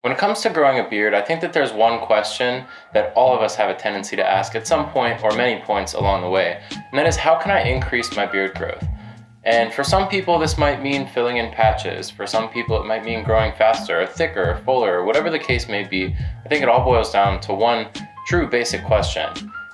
When it comes to growing a beard, I think that there's one question that all of us have a tendency to ask at some point or many points along the way, and that is, how can I increase my beard growth? And for some people, this might mean filling in patches. For some people, it might mean growing faster, or thicker, or fuller, or whatever the case may be. I think it all boils down to one true basic question,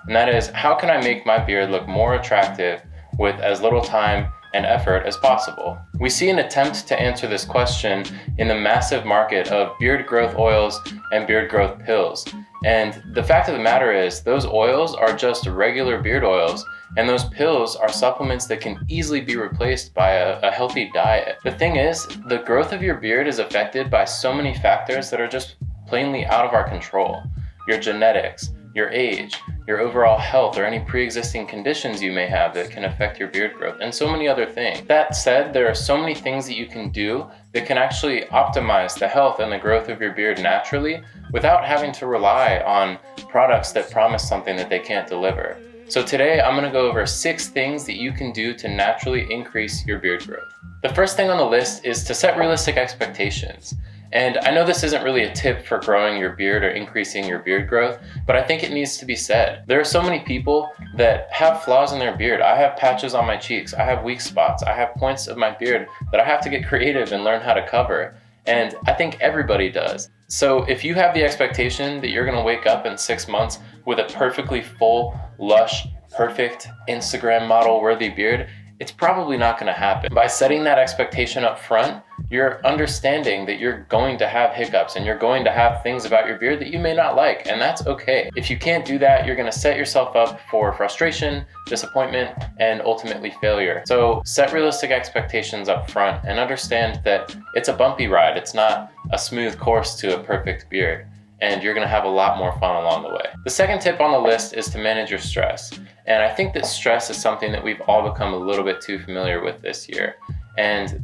and that is, how can I make my beard look more attractive with as little time and effort as possible? We see an attempt to answer this question in the massive market of beard growth oils and beard growth pills. And the fact of the matter is, those oils are just regular beard oils, and those pills are supplements that can easily be replaced by a healthy diet. The thing is, the growth of your beard is affected by so many factors that are just plainly out of our control. Your genetics, your age, your overall health, or any pre-existing conditions you may have that can affect your beard growth, and so many other things. That said, there are so many things that you can do that can actually optimize the health and the growth of your beard naturally without having to rely on products that promise something that they can't deliver. So today, I'm going to go over 6 things that you can do to naturally increase your beard growth. The first thing on the list is to set realistic expectations. And I know this isn't really a tip for growing your beard or increasing your beard growth, but I think it needs to be said. There are so many people that have flaws in their beard. I have patches on my cheeks. I have weak spots. I have points of my beard that I have to get creative and learn how to cover. And I think everybody does. So if you have the expectation that you're going to wake up in 6 months with a perfectly full, lush, perfect Instagram model worthy beard, it's probably not going to happen. By setting that expectation up front, you're understanding that you're going to have hiccups and you're going to have things about your beard that you may not like, and that's okay. If you can't do that, you're going to set yourself up for frustration, disappointment, and ultimately failure. So set realistic expectations up front and understand that it's a bumpy ride. It's not a smooth course to a perfect beard, and you're going to have a lot more fun along the way. The second tip on the list is to manage your stress. And I think that stress is something that we've all become a little bit too familiar with this year. And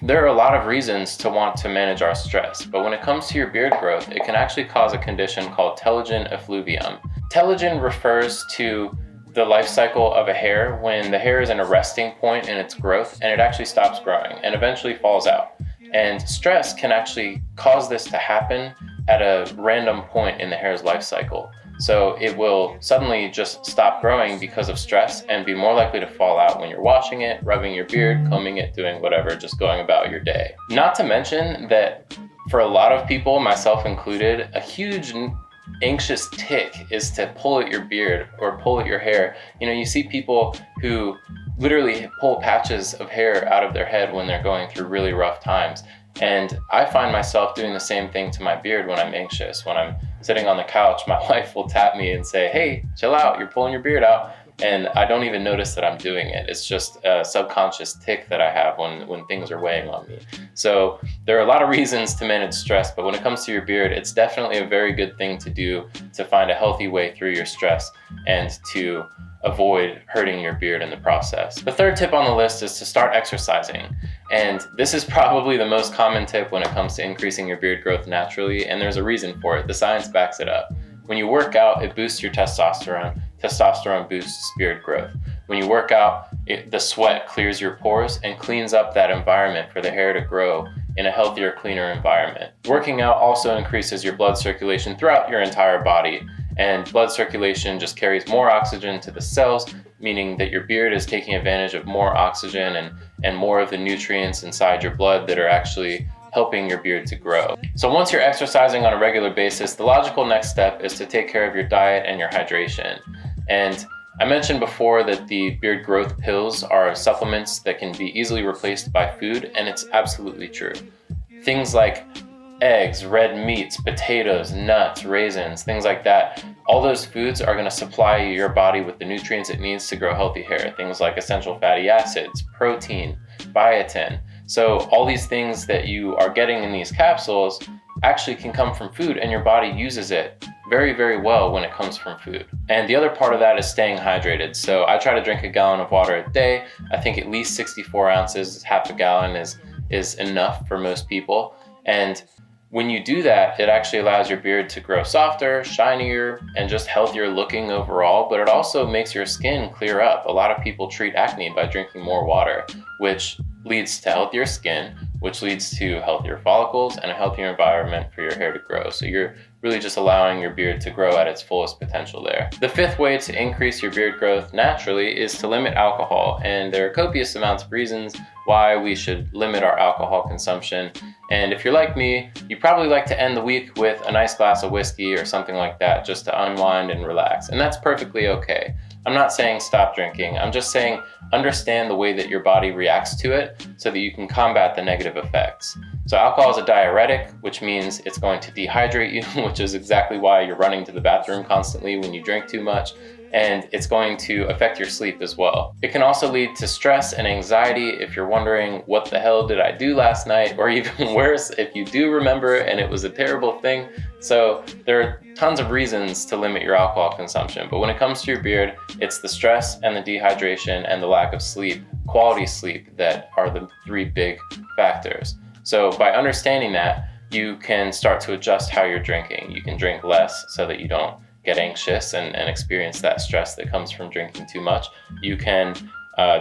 there are a lot of reasons to want to manage our stress, but when it comes to your beard growth, it can actually cause a condition called telogen effluvium. Telogen refers to the life cycle of a hair when the hair is in a resting point in its growth and it actually stops growing and eventually falls out. And stress can actually cause this to happen at a random point in the hair's life cycle. So it will suddenly just stop growing because of stress and be more likely to fall out when you're washing it, rubbing your beard, combing it, doing whatever, just going about your day. Not to mention that for a lot of people, myself included, a huge anxious tick is to pull at your beard or pull at your hair. You know, you see people who literally pull patches of hair out of their head when they're going through really rough times. And I find myself doing the same thing to my beard when I'm anxious. When I'm sitting on the couch, my wife will tap me and say, "Hey, chill out, you're pulling your beard out." And I don't even notice that I'm doing it. It's just a subconscious tick that I have when things are weighing on me. So there are a lot of reasons to manage stress, but when it comes to your beard, it's definitely a very good thing to do to find a healthy way through your stress and to avoid hurting your beard in the process. The third tip on the list is to start exercising. And this is probably the most common tip when it comes to increasing your beard growth naturally, and there's a reason for it. The science backs it up. When you work out, it boosts your testosterone. Testosterone boosts beard growth. When you work out, the sweat clears your pores and cleans up that environment for the hair to grow in a healthier, cleaner environment. Working out also increases your blood circulation throughout your entire body, and blood circulation just carries more oxygen to the cells, meaning that your beard is taking advantage of more oxygen and more of the nutrients inside your blood that are actually helping your beard to grow. So once you're exercising on a regular basis, the logical next step is to take care of your diet and your hydration. And I mentioned before that the beard growth pills are supplements that can be easily replaced by food, and it's absolutely true. Things like eggs, red meats, potatoes, nuts, raisins, things like that. All those foods are going to supply your body with the nutrients it needs to grow healthy hair. Things like essential fatty acids, protein, biotin. So all these things that you are getting in these capsules actually can come from food, and your body uses it very, very well when it comes from food. And the other part of that is staying hydrated. So I try to drink a gallon of water a day. I think at least 64 ounces, half a gallon is enough for most people. And when you do that, it actually allows your beard to grow softer, shinier, and just healthier looking overall, but it also makes your skin clear up. A lot of people treat acne by drinking more water, which leads to healthier skin, which leads to healthier follicles and a healthier environment for your hair to grow. So you're really just allowing your beard to grow at its fullest potential there. The fifth way to increase your beard growth naturally is to limit alcohol, and there are copious amounts of reasons why we should limit our alcohol consumption. And if you're like me, you probably like to end the week with a nice glass of whiskey or something like that just to unwind and relax, and that's perfectly okay. I'm not saying stop drinking, I'm just saying understand the way that your body reacts to it so that you can combat the negative effects. So alcohol is a diuretic, which means it's going to dehydrate you, which is exactly why you're running to the bathroom constantly when you drink too much, and it's going to affect your sleep as well. It can also lead to stress and anxiety if you're wondering, what the hell did I do last night? Or even worse, if you do remember and it was a terrible thing. So there are tons of reasons to limit your alcohol consumption, but when it comes to your beard, it's the stress and the dehydration and the lack of sleep, quality sleep, that are the three big factors. So by understanding that, you can start to adjust how you're drinking. You can drink less so that you don't get anxious and experience that stress that comes from drinking too much. You can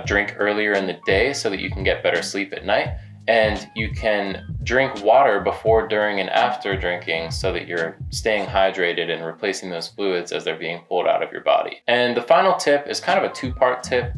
drink earlier in the day so that you can get better sleep at night. And you can drink water before, during, and after drinking so that you're staying hydrated and replacing those fluids as they're being pulled out of your body. And the final tip is kind of a two-part tip.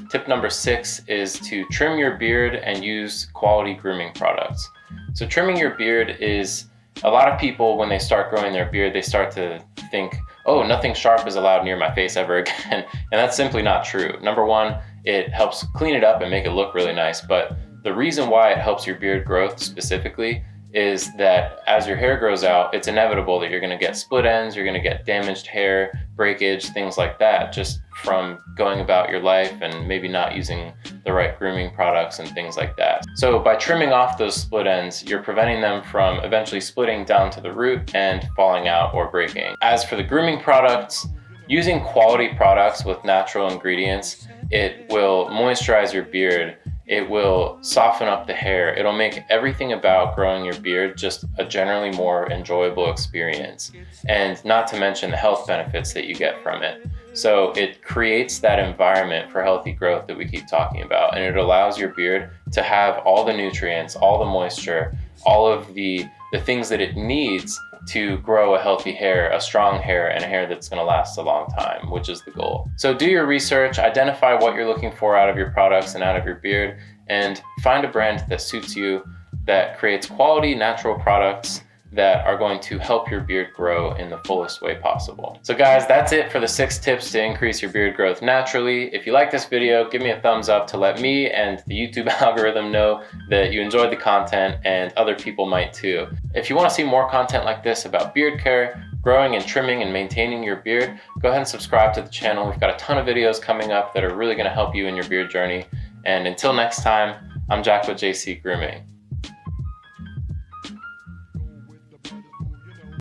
Tip number 6 is to trim your beard and use quality grooming products. So trimming your beard is, a lot of people, when they start growing their beard, they start to think, oh, nothing sharp is allowed near my face ever again. And that's simply not true. Number one, it helps clean it up and make it look really nice. But the reason why it helps your beard growth specifically is that as your hair grows out, it's inevitable that you're going to get split ends, you're going to get damaged hair, breakage, things like that, just from going about your life and maybe not using the right grooming products and things like that. So by trimming off those split ends, you're preventing them from eventually splitting down to the root and falling out or breaking. As for the grooming products, using quality products with natural ingredients, it will moisturize your beard. It will soften up the hair. It'll make everything about growing your beard just a generally more enjoyable experience. And not to mention the health benefits that you get from it. So it creates that environment for healthy growth that we keep talking about. And it allows your beard to have all the nutrients, all the moisture, all of the things that it needs to grow a healthy hair, a strong hair, and a hair that's going to last a long time, which is the goal. So do your research, identify what you're looking for out of your products and out of your beard, and find a brand that suits you, that creates quality, natural products that are going to help your beard grow in the fullest way possible. So guys, that's it for the 6 tips to increase your beard growth naturally. If you like this video, give me a thumbs up to let me and the YouTube algorithm know that you enjoyed the content, and other people might too. If you want to see more content like this about beard care, growing and trimming and maintaining your beard, go ahead and subscribe to the channel. We've got a ton of videos coming up that are really going to help you in your beard journey. And until next time, I'm Jack with JC Grooming.